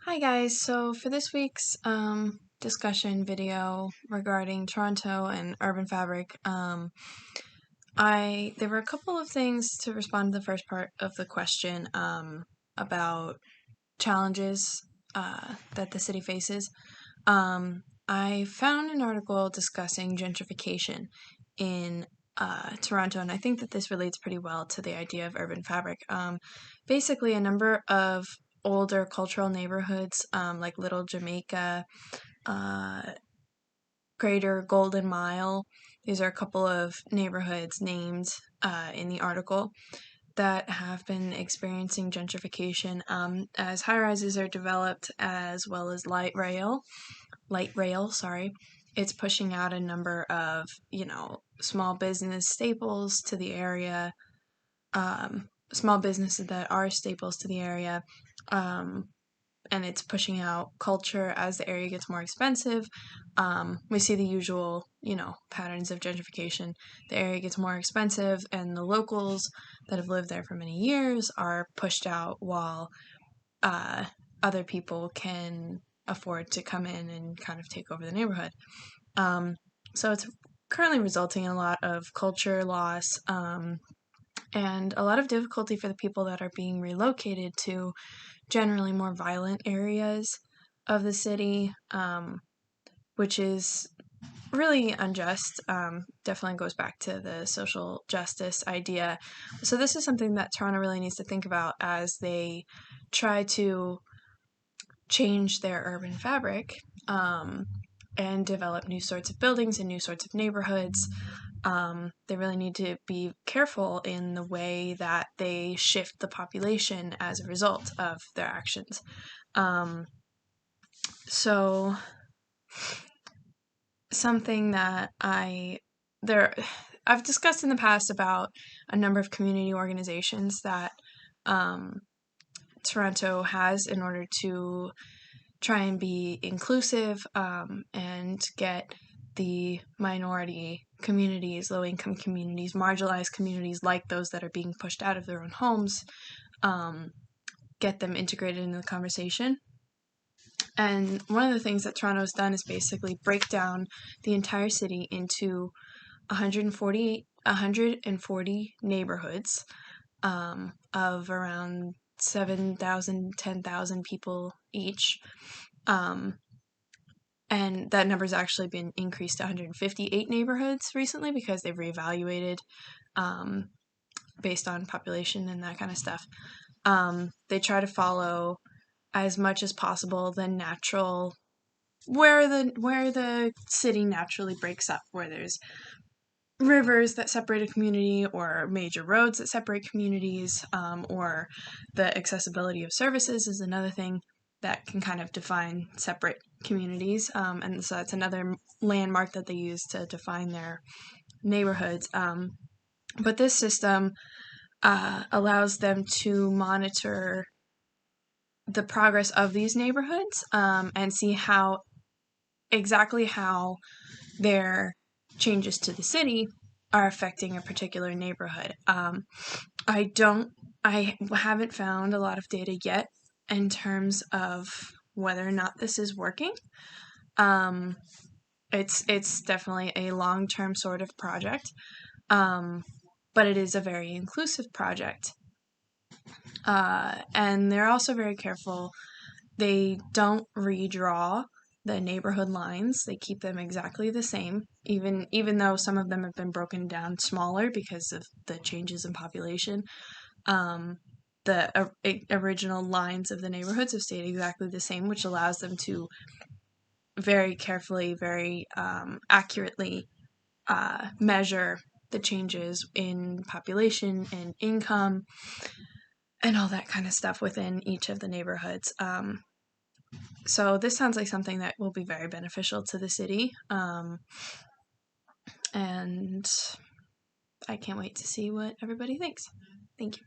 Hi guys, so for this week's discussion video regarding Toronto and urban fabric, there were a couple of things to respond to the first part of the question about challenges that the city faces. I found an article discussing gentrification in Toronto, and I think that this relates pretty well to the idea of urban fabric. Basically, a number of older cultural neighborhoods like Little Jamaica, uh, Greater Golden Mile. These are a couple of neighborhoods named in the article that have been experiencing gentrification as high rises are developed, as well as light rail, sorry. It's pushing out a number of, small business staples to the area, small businesses that are staples to the area, and it's pushing out culture as the area gets more expensive. We see the usual, patterns of gentrification. The area gets more expensive, and the locals that have lived there for many years are pushed out while other people can afford to come in and kind of take over the neighborhood. So it's currently resulting in a lot of culture loss and a lot of difficulty for the people that are being relocated to generally more violent areas of the city, which is really unjust. Definitely goes back to the social justice idea. So this is something that Toronto really needs to think about as they try to change their urban fabric and develop new sorts of buildings and new sorts of neighborhoods. They really need to be careful in the way that they shift the population as a result of their actions. So something that I've discussed in the past about a number of community organizations that Toronto has in order to try and be inclusive and get the minority communities, low-income communities, marginalized communities like those that are being pushed out of their own homes, get them integrated into the conversation. And one of the things that Toronto's done is basically break down the entire city into 140 neighborhoods of around 7,000, 10,000 people each. And that number's actually been increased to 158 neighborhoods recently because they've reevaluated based on population and that kind of stuff. They try to follow as much as possible the natural where the city naturally breaks up, where there's rivers that separate a community or major roads that separate communities, or the accessibility of services is another thing that can kind of define separate communities, and so that's another landmark that they use to define their neighborhoods. But this system allows them to monitor the progress of these neighborhoods and see exactly how their changes to the city are affecting a particular neighborhood. I haven't found a lot of data yet in terms of whether or not this is working. It's definitely a long-term sort of project, but it is a very inclusive project. And they're also very careful. They don't redraw the neighborhood lines. They keep them exactly the same, even though some of them have been broken down smaller because of the changes in population. The original lines of the neighborhoods have stayed exactly the same, which allows them to very carefully, very accurately measure the changes in population and income and all that kind of stuff within each of the neighborhoods. So this sounds like something that will be very beneficial to the city, and I can't wait to see what everybody thinks. Thank you.